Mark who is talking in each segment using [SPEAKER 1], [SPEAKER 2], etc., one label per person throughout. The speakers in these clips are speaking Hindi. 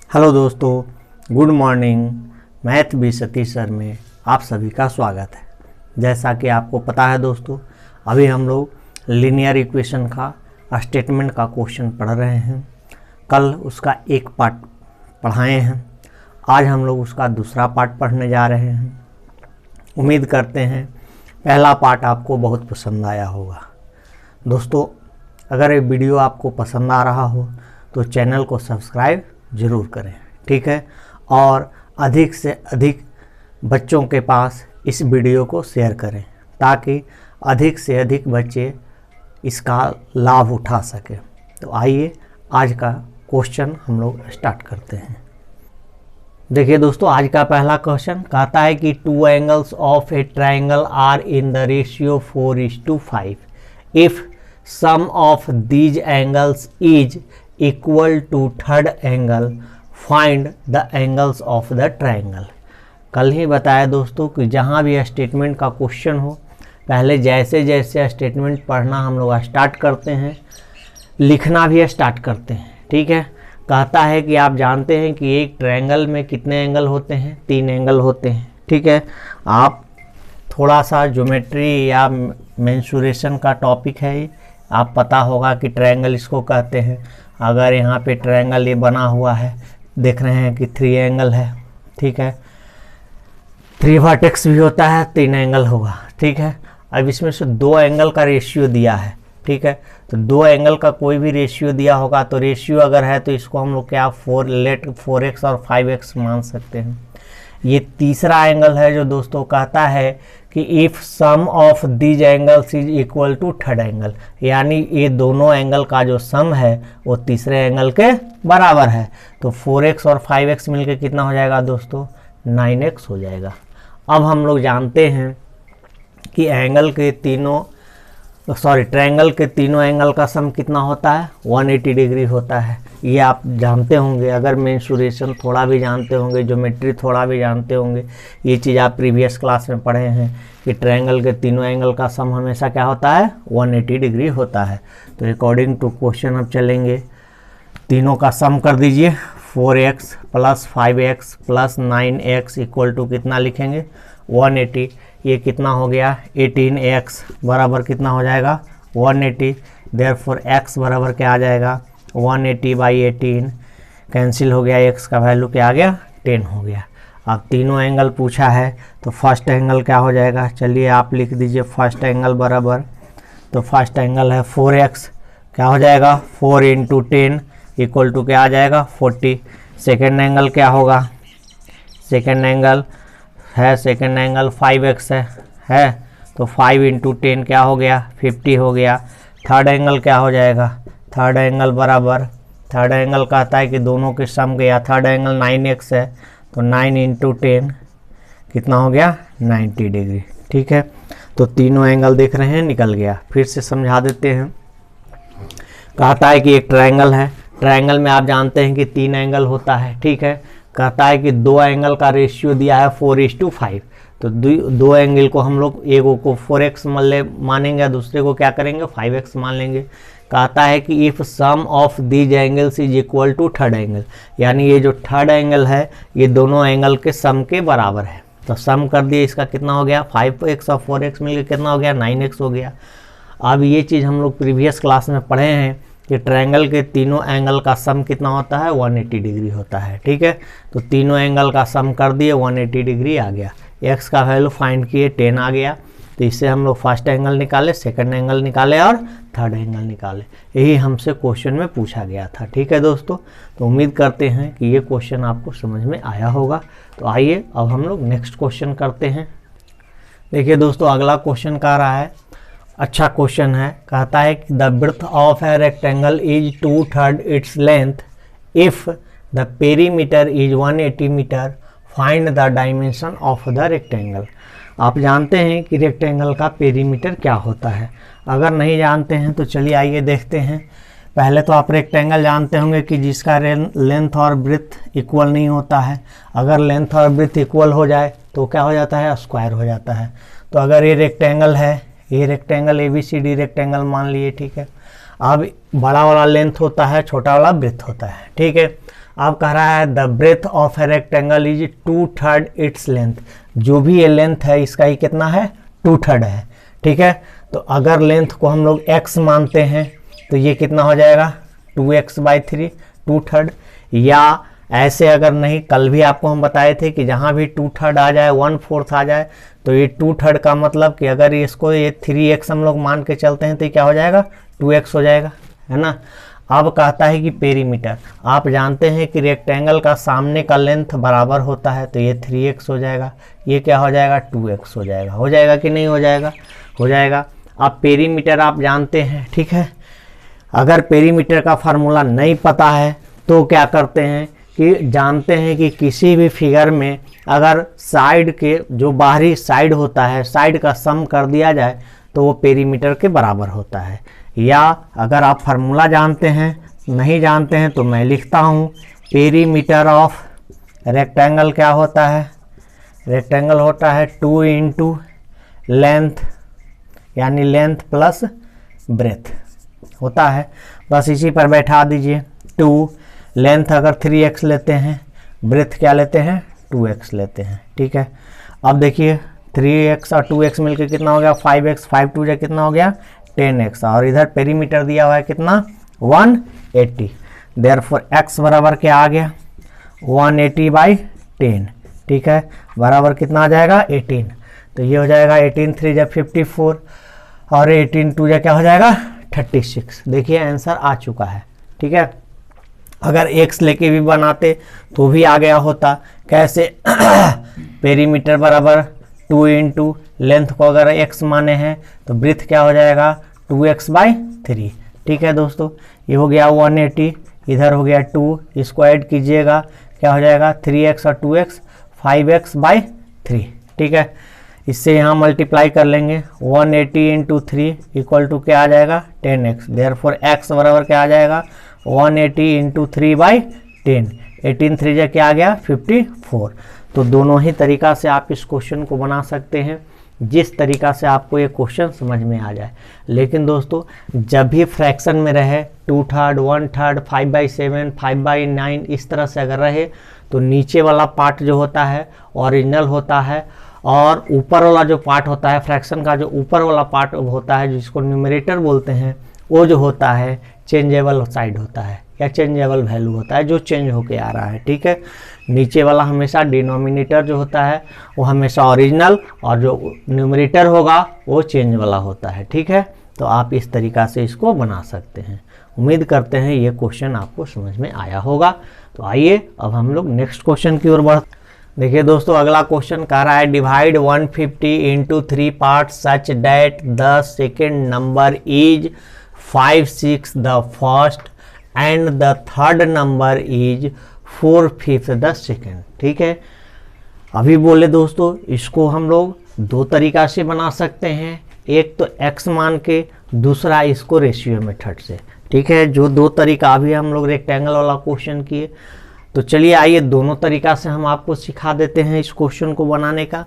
[SPEAKER 1] हेलो दोस्तों, good morning. Math by Satish sir में आप सभी का स्वागत है। जैसा कि आपको पता है दोस्तों, अभी हम लोग लीनियर इक्वेशन का स्टेटमेंट का क्वेश्चन पढ़ रहे हैं। कल उसका एक पार्ट पढ़ाए हैं, आज हम लोग उसका दूसरा पार्ट पढ़ने जा रहे हैं। उम्मीद करते हैं पहला पार्ट आपको बहुत पसंद आया होगा। दोस्तों, अगर ये वीडियो आपको पसंद आ रहा हो तो चैनल को सब्सक्राइब ज़रूर करें, ठीक है। और अधिक से अधिक बच्चों के पास इस वीडियो को शेयर करें ताकि अधिक से अधिक बच्चे इसका लाभ उठा सकें। तो आइए आज का क्वेश्चन हम लोग स्टार्ट करते हैं। देखिए दोस्तों, आज का पहला क्वेश्चन कहता है कि two angles of a triangle are in the ratio 4:5 if sum of these angles is equal to third angle, find the angles of the triangle. कल ही बताया दोस्तों कि जहाँ भी स्टेटमेंट का क्वेश्चन हो, पहले जैसे जैसे स्टेटमेंट पढ़ना हम लोग स्टार्ट करते हैं, लिखना भी स्टार्ट करते हैं, ठीक है। कहता है कि आप जानते हैं कि एक ट्रायंगल में कितने एंगल होते हैं? 3 एंगल होते हैं, ठीक है। आप थोड़ा सा ज्योमेट्री या मेंसुरेशन का टॉपिक है, आप पता होगा कि ट्रायंगल इसको कहते हैं। अगर यहाँ पे ट्रायंगल ये बना हुआ है, देख रहे हैं कि 3 एंगल है, ठीक है। 3 वर्टेक्स भी होता है, 3 एंगल होगा, ठीक है। अब इसमें से 2 एंगल का रेशियो दिया है, ठीक है। तो 2 एंगल का कोई भी रेशियो दिया होगा तो रेशियो अगर है तो इसको हम लोग क्या 4x और 5x मान सकते हैं। ये तीसरा एंगल है जो दोस्तों कहता है कि if sum of these angles is equal to third angle, यानी ये दोनों एंगल का जो सम है वो तीसरे एंगल के बराबर है। तो 4x और 5x मिलके कितना हो जाएगा दोस्तों? 9x हो जाएगा। अब हम लोग जानते हैं कि ट्रायंगल के तीनों एंगल का सम कितना होता है? 180 डिग्री होता है। ये आप जानते होंगे, अगर मेंसुरेशन थोड़ा भी जानते होंगे, ज्योमेट्री थोड़ा भी जानते होंगे, ये चीज़ आप प्रीवियस क्लास में पढ़े हैं कि ट्रायंगल के तीनों एंगल का सम हमेशा क्या होता है? 180 डिग्री होता है। तो अकॉर्डिंग टू क्वेश्चन अब चलेंगे, तीनों का सम कर दीजिए। 4x + 5x + 9x equal to कितना लिखेंगे? 180। ये कितना हो गया? 18x बराबर कितना हो जाएगा? 180। देयरफॉर x बराबर क्या आ जाएगा? 180/18 कैंसिल हो गया, x का वैल्यू क्या आ गया? 10 हो गया। अब तीनों एंगल पूछा है तो फर्स्ट एंगल क्या हो जाएगा? चलिए आप लिख दीजिए फर्स्ट एंगल बराबर, तो फर्स्ट एंगल है 4x, क्या हो जाएगा? 4 × 10 इक्वल टू क्या आ जाएगा? 40। सेकेंड एंगल क्या होगा? सेकेंड एंगल 5x है तो 5 × 10 क्या हो गया? 50 हो गया। थर्ड एंगल क्या हो जाएगा? थर्ड एंगल बराबर, थर्ड एंगल कहता है कि दोनों के सम गया, थर्ड एंगल 9x है तो 9 × 10 कितना हो गया? 90 डिग्री, ठीक है। तो तीनों एंगल देख रहे हैं निकल गया। फिर से समझा देते हैं। कहता है कि एक ट्रायंगल है, ट्रायंगल में आप जानते हैं कि 3 एंगल होता है, ठीक है। कहता है कि 2 एंगल का रेशियो दिया है 4:5, तो 2 एंगल को हम लोग एगो को 4x मानेंगे, दूसरे को क्या करेंगे? 5x मान लेंगे। कहता है कि if sum of these angles is equal to third angle, यानी ये जो थर्ड एंगल है ये दोनों एंगल के सम के बराबर है। तो सम कर दिए, इसका कितना हो गया? 5x और 4x मिलकर कितना हो गया? 9x हो गया। अब ये चीज़ हम लोग प्रीवियस क्लास में पढ़े हैं कि ट्रायंगल के तीनों एंगल का सम कितना होता है? 180 डिग्री होता है, ठीक है। तो तीनों एंगल का सम कर दिए, 180 डिग्री आ गया। x का वैल्यू फाइंड किए, 10 आ गया। तो इससे हम लोग फर्स्ट एंगल निकाले, सेकंड एंगल निकाले और थर्ड एंगल निकाले। यही हमसे क्वेश्चन में पूछा गया था, ठीक है दोस्तों। तो उम्मीद करते हैं कि ये क्वेश्चन आपको समझ में आया होगा। तो आइए अब हम लोग नेक्स्ट क्वेश्चन करते हैं। देखिए दोस्तों, अगला क्वेश्चन कह रहा है, अच्छा क्वेश्चन है। कहता है कि the breadth of a rectangle is 2/3 its length if the perimeter is 180 metre, find the dimension of the rectangle. आप जानते हैं कि रेक्टेंगल का पेरीमीटर क्या होता है। अगर नहीं जानते हैं तो चलिए आइए देखते हैं। पहले तो आप रेक्टेंगल जानते होंगे कि जिसका लेंथ और ब्रेड्थ इक्वल नहीं होता है। अगर लेंथ और ब्रेड्थ इक्वल हो जाए तो क्या हो जाता है? स्क्वायर हो जाता है। तो अगर ये रेक्टेंगल है, ये रेक्टेंगल ABCD रेक्टेंगल मान लिए, ठीक है। अब बड़ा वाला लेंथ होता है, छोटा वाला ब्रेथ होता है, ठीक है। अब कह रहा है the breadth of a rectangle is 2/3 its length. जो भी ये लेंथ है इसका ही कितना है, 2/3 है, ठीक है। तो अगर लेंथ को हम लोग x मानते हैं तो ये कितना हो जाएगा 2x/3, 2/3। या ऐसे अगर नहीं, कल भी आपको हम बताए थे कि जहाँ भी 2/3 आ जाए, 1/4 आ जाए, तो ये 2/3 का मतलब कि अगर इसको ये 3x हम लोग मान के चलते हैं तो ये क्या हो जाएगा 2x हो जाएगा, है ना। अब कहता है कि पेरीमीटर, आप जानते हैं कि रेक्टेंगल का सामने का लेंथ बराबर होता है, तो ये 3x हो जाएगा, ये क्या हो जाएगा 2x हो जाएगा। हो जाएगा कि नहीं हो जाएगा, हो जाएगा। अब पेरीमीटर आप जानते हैं, ठीक है। अगर पेरीमीटर का फार्मूला नहीं पता है तो क्या करते हैं कि जानते हैं कि किसी भी फिगर में अगर साइड के जो बाहरी साइड होता है, साइड का सम कर दिया जाए तो वो पेरीमीटर के बराबर होता है। या अगर आप फार्मूला जानते हैं, नहीं जानते हैं तो मैं लिखता हूँ, पेरीमीटर ऑफ रेक्टेंगल क्या होता है, रेक्टेंगल होता है 2 × लेंथ, यानी लेंथ प्लस ब्रेथ होता है। बस इसी पर बैठा दीजिए। 2 लेंथ अगर 3x लेते हैं, ब्रेथ क्या लेते हैं 2x लेते हैं, ठीक है। अब देखिए 3x और 2x मिलकर कितना हो गया 5x, 5 2 कितना हो गया 10x, और इधर पेरीमीटर दिया हुआ है कितना 180। देयरफॉर x बराबर क्या आ गया 180/10, ठीक है, बराबर कितना आ जाएगा 18। तो ये हो जाएगा 18 3 54 और 18 2 क्या हो जाएगा 36। देखिए आंसर आ चुका है, ठीक है। अगर x लेके भी बनाते तो भी आ गया होता। कैसे पेरीमीटर बराबर 2 × लेंथ को अगर x माने हैं तो ब्रेथ क्या हो जाएगा 2x/3, ठीक है दोस्तों। ये हो गया 180, इधर हो गया 2, इसको ऐड कीजिएगा क्या हो जाएगा 3x और 2x 5x/3, ठीक है। इससे यहाँ मल्टीप्लाई कर लेंगे 180 × 3 = क्या आ जाएगा 10x। देयरफॉर x बराबर क्या आ जाएगा 180 × 3/10, 18 3 क्या आ गया 54। तो दोनों ही तरीका से आप इस क्वेश्चन को बना सकते हैं, जिस तरीका से आपको ये क्वेश्चन समझ में आ जाए। लेकिन दोस्तों जब भी फ्रैक्शन में रहे 2/3, 1/3, 5/7, 5/9 इस तरह से अगर रहे तो नीचे वाला पार्ट जो होता है ओरिजिनल होता है, और ऊपर वाला जो पार्ट होता है फ्रैक्शन का, जो ऊपर वाला पार्ट होता है जिसको न्यूमरेटर बोलते हैं, वो जो होता है चेंजेबल साइड होता है या चेंजेबल वैल्यू होता है, जो चेंज होके आ रहा है, ठीक है। नीचे वाला हमेशा डिनोमिनेटर जो होता है वो हमेशा ओरिजिनल, और जो न्यूमरेटर होगा वो चेंज वाला होता है, ठीक है। तो आप इस तरीका से इसको बना सकते हैं। उम्मीद करते हैं ये क्वेश्चन आपको समझ में आया होगा। तो आइए अब हम लोग नेक्स्ट क्वेश्चन की ओर बढ़। देखिए दोस्तों अगला क्वेश्चन कह रहा है divide 150 into 3 parts such that the second number is 5/6 the first and the third number is 4/5 the second, ठीक है। अभी बोले दोस्तों इसको हम लोग दो तरीका से बना सकते हैं, एक तो x मान के, दूसरा इसको रेशियो मेथड से, ठीक है। जो दो तरीका अभी हम लोग रेक्टेंगल वाला क्वेश्चन किए, तो चलिए आइए दोनों तरीका से हम आपको सिखा देते हैं इस क्वेश्चन को बनाने का।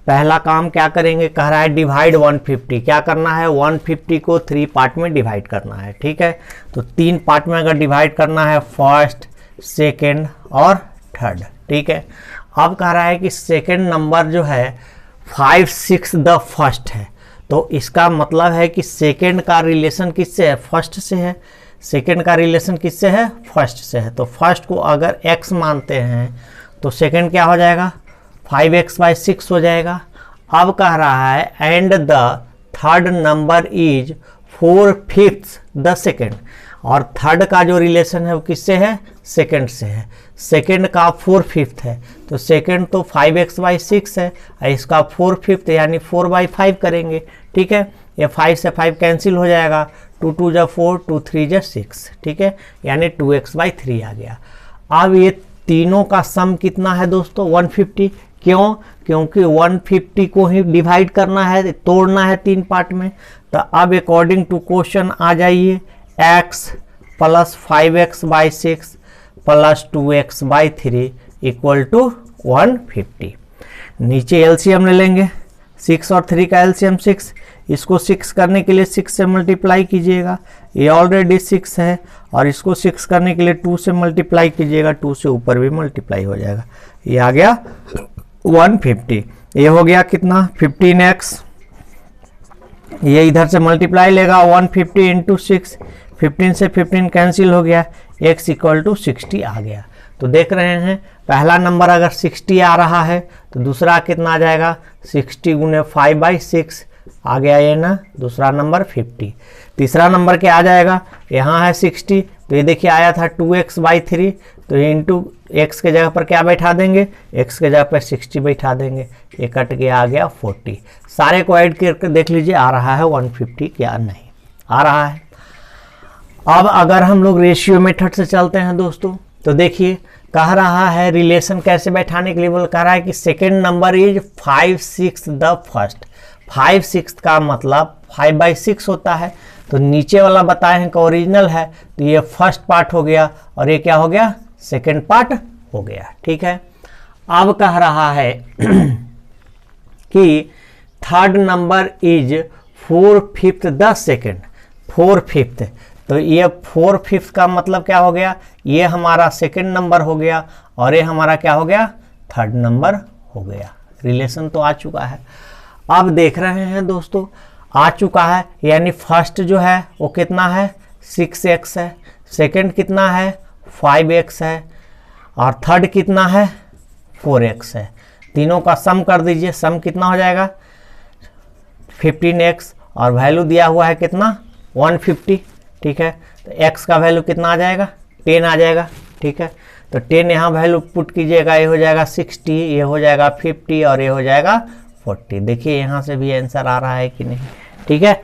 [SPEAKER 1] पहला काम क्या करेंगे, कह रहा है डिवाइड 150, क्या करना है 150 को 3 पार्ट में डिवाइड करना है, ठीक है। तो 3 पार्ट में अगर डिवाइड करना है, फर्स्ट, सेकेंड और थर्ड, ठीक है। अब कह रहा है कि सेकेंड नंबर जो है 5/6 द फर्स्ट है, तो इसका मतलब है कि सेकेंड का रिलेशन किससे है, फर्स्ट से है। सेकेंड का रिलेशन किससे है, फर्स्ट से है। तो फर्स्ट को अगर x मानते हैं तो सेकेंड क्या हो जाएगा 5x/6 हो जाएगा। अब कह रहा है and the third number is 4/5 the second, और थर्ड का जो रिलेशन है वो किससे है, सेकेंड से है। सेकेंड का 4/5 है, तो सेकेंड तो 5x/6 है, इसका 4/5 यानी 4/5 करेंगे, ठीक है। ये 5 से 5 कैंसिल हो जाएगा, 2 2 4, 2 3 6, ठीक है, यानी 2x/3 आ गया। अब ये तीनों का सम कितना है दोस्तों 150, क्यों, क्योंकि 150 को ही डिवाइड करना है, तोड़ना है 3 पार्ट में। तो अब अकॉर्डिंग टू क्वेश्चन आ जाइए, x + 5x/6 + 2x/3 = 150। नीचे एलसीएम ले लेंगे, 6 और 3 का एलसीएम 6, इसको 6 करने के लिए 6 से मल्टीप्लाई कीजिएगा, ये ऑलरेडी 6 है, और इसको 6 करने के लिए 2 से मल्टीप्लाई कीजिएगा, 2 से ऊपर भी मल्टीप्लाई हो जाएगा, ये आ गया 150। ये हो गया कितना 15x, ये इधर से मल्टीप्लाई लेगा 150 इंटू 6, 15 से 15 कैंसिल हो गया, x इक्वल टू 60 आ गया। तो देख रहे हैं पहला नंबर अगर 60 आ रहा है तो दूसरा कितना आ जाएगा 60 गुने 5/6 आ गया ये ना, दूसरा नंबर 50। तीसरा नंबर क्या आ जाएगा, यहाँ है 60 तो ये देखिए आया था 2x/3, तो ये इंटू x के जगह पर क्या बैठा देंगे, x के जगह पर 60 बैठा देंगे, ये कट के आ गया 40। सारे को ऐड करके देख लीजिए आ रहा है 150 क्या नहीं आ रहा है। अब अगर हम लोग रेशियो मेथड से चलते हैं दोस्तों, तो देखिए कह रहा है रिलेशन कैसे बैठाने के लिए, बोल कह रहा है कि second number is 5/6 the first. 5/6 का मतलब 5/6 होता है, तो नीचे वाला बताए हैं कि ओरिजिनल है, तो ये फर्स्ट पार्ट हो गया और ये क्या हो गया सेकेंड पार्ट हो गया। ठीक है, अब कह रहा है कि third number is 4/5 the second. 4/5, तो ये 4/5 का मतलब क्या हो गया, ये हमारा सेकेंड नंबर हो गया और ये हमारा क्या हो गया थर्ड नंबर हो गया। रिलेशन तो आ चुका है। अब देख रहे हैं दोस्तों आ चुका है, यानी फर्स्ट जो है वो कितना है 6x है, सेकेंड कितना है 5x है और थर्ड कितना है 4x है। तीनों का सम कर दीजिए, सम कितना हो जाएगा 15x और वैल्यू दिया हुआ है कितना 150। ठीक है, तो x का वैल्यू कितना आ जाएगा 10 आ जाएगा। ठीक है, तो 10 यहाँ वैल्यू पुट कीजिएगा, ये हो जाएगा 60, ये हो जाएगा 50 और ये हो जाएगा 40। देखिए यहाँ से भी आंसर आ रहा है कि नहीं। ठीक है,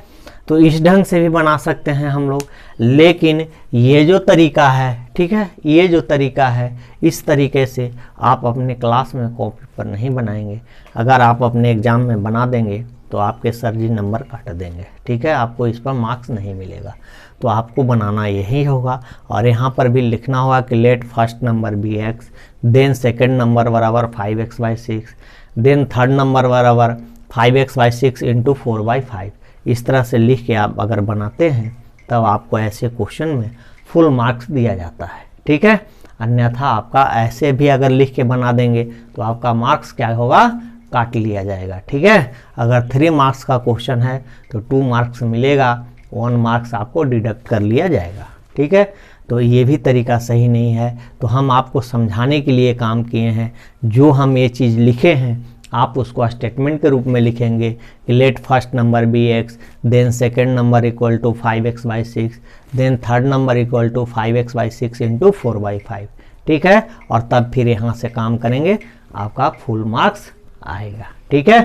[SPEAKER 1] तो इस ढंग से भी बना सकते हैं हम लोग, लेकिन ये जो तरीका है, ठीक है, ये जो तरीका है इस तरीके से आप अपने क्लास में कॉपी पर नहीं बनाएंगे। अगर आप अपने एग्ज़ाम में बना देंगे तो आपके सर जी नंबर काट देंगे। ठीक है, आपको इस पर मार्क्स नहीं मिलेगा। तो आपको बनाना यही होगा और यहाँ पर भी लिखना होगा कि let first number be x, then second number बराबर 5x/6, देन थर्ड नंबर बराबर 5x/6 इंटू 4/5। इस तरह से लिख के आप अगर बनाते हैं तब आपको ऐसे क्वेश्चन में फुल मार्क्स दिया जाता है। ठीक है, अन्यथा आपका ऐसे भी अगर लिख के बना देंगे तो आपका मार्क्स क्या होगा काट लिया जाएगा। ठीक है, अगर 3 मार्क्स का क्वेश्चन है तो 2 मार्क्स मिलेगा, 1 मार्क्स आपको डिडक्ट कर लिया जाएगा। ठीक है, तो ये भी तरीका सही नहीं है। तो हम आपको समझाने के लिए काम किए हैं। जो हम ये चीज़ लिखे हैं आप उसको स्टेटमेंट के रूप में लिखेंगे कि let first number be x, then second number equal to 5x/6, then third number equal to 5x/6 into 4/5। ठीक है, और तब फिर यहाँ से काम करेंगे, आपका फुल मार्क्स आएगा। ठीक है,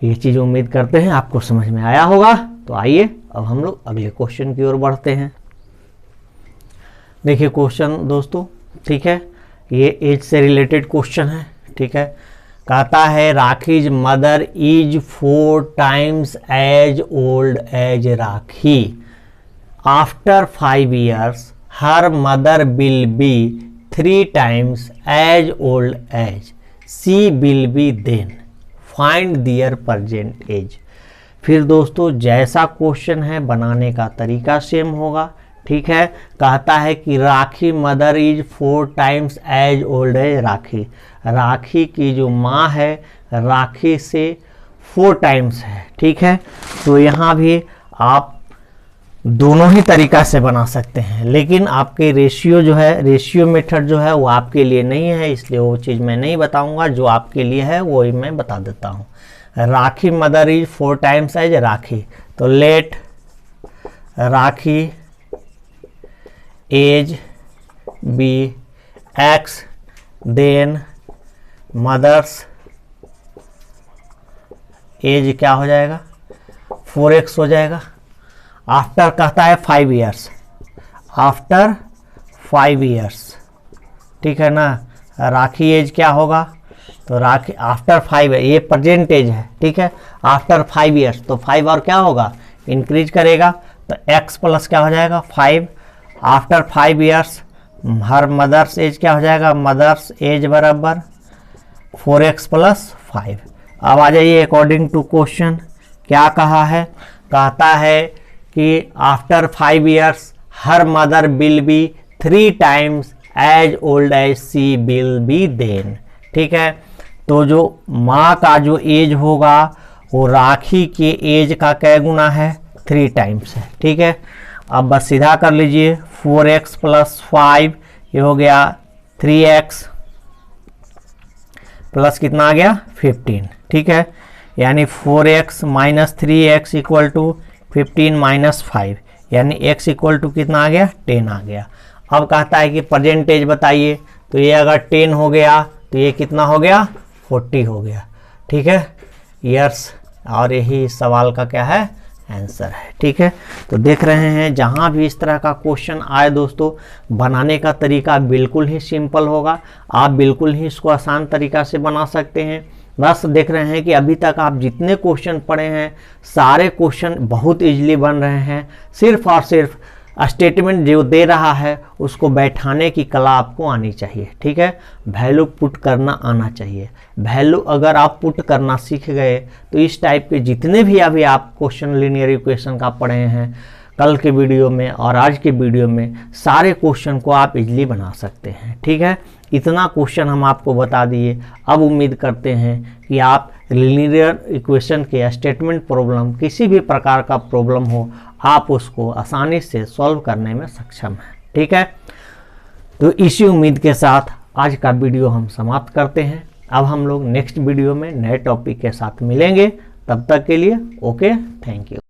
[SPEAKER 1] ये चीज़ उम्मीद करते हैं आपको समझ में आया होगा। तो आइए अब हम लोग अगले क्वेश्चन की ओर बढ़ते हैं। देखिए क्वेश्चन दोस्तों, ठीक है, ये एज से रिलेटेड क्वेश्चन है। ठीक है, कहता है Rakhi's mother is 4 times as old as Rakhi. After 5 years her mother will be 3 times as old as she will be then find their present age. फिर दोस्तों जैसा क्वेश्चन है बनाने का तरीका सेम होगा। ठीक है, कहता है कि Rakhi mother is 4 times as old as Rakhi. Rakhi की जो माँ है राखी से 4 टाइम्स है। ठीक है, तो यहाँ भी आप दोनों ही तरीका से बना सकते हैं, लेकिन आपके रेशियो जो है, रेशियो मेथड जो है वो आपके लिए नहीं है, इसलिए वो चीज़ मैं नहीं बताऊंगा। जो आपके लिए है वो ही मैं बता देता हूँ। Rakhi mother is 4 times as Rakhi, तो let Rakhi age be x, then mother's age क्या हो जाएगा 4x हो जाएगा। आफ्टर कहता है 5 years, आफ्टर 5 years। ठीक है ना, राखी एज क्या होगा, तो राखी आफ्टर 5 ये प्रेजेंट एज है। ठीक है, आफ्टर 5 years तो 5 और क्या होगा इंक्रीज करेगा, तो x प्लस क्या हो जाएगा 5। After 5 years her mother's age क्या हो जाएगा, मदर्स एज बराबर 4x + 5। अब आ जाइए अकॉर्डिंग टू क्वेश्चन, क्या कहा है? कहता है कि after 5 years her mother will be 3 times as old as she will be then. ठीक है, तो जो माँ का जो एज होगा वो राखी के एज का क्या गुना है? 3 times है। ठीक है, अब बस सीधा कर लीजिए, 4x + 5 ये हो गया 3x प्लस कितना आ गया? 15। ठीक है, यानी 4x - 3x = 15 - 5, यानी x = कितना आ गया? 10 आ गया। अब कहता है कि परसेंटेज बताइए, तो ये अगर 10 हो गया तो ये कितना हो गया? 40 हो गया। ठीक है, ईयर्स, और यही सवाल का क्या है? आंसर है। ठीक है, तो देख रहे हैं जहाँ भी इस तरह का क्वेश्चन आए दोस्तों, बनाने का तरीका बिल्कुल ही सिंपल होगा, आप बिल्कुल ही इसको आसान तरीका से बना सकते हैं। बस देख रहे हैं कि अभी तक आप जितने क्वेश्चन पढ़े हैं सारे क्वेश्चन बहुत इजीली बन रहे हैं। सिर्फ और सिर्फ स्टेटमेंट जो दे रहा है उसको बैठाने की कला आपको आनी चाहिए। ठीक है, वैल्यू पुट करना आना चाहिए। वैल्यू अगर आप पुट करना सीख गए तो इस टाइप के जितने भी अभी आप क्वेश्चन लीनियर इक्वेशन का पढ़े हैं कल के वीडियो में और आज के वीडियो में, सारे क्वेश्चन को आप इजीली बना सकते हैं। ठीक है, इतना क्वेश्चन हम आपको बता दिए। अब उम्मीद करते हैं कि आप लीनियर इक्वेशन के स्टेटमेंट प्रॉब्लम, किसी भी प्रकार का प्रॉब्लम हो, आप उसको आसानी से सॉल्व करने में सक्षम हैं। ठीक है, तो इसी उम्मीद के साथ आज का वीडियो हम समाप्त करते हैं। अब हम लोग नेक्स्ट वीडियो में नए टॉपिक के साथ मिलेंगे, तब तक के लिए ओके, थैंक यू।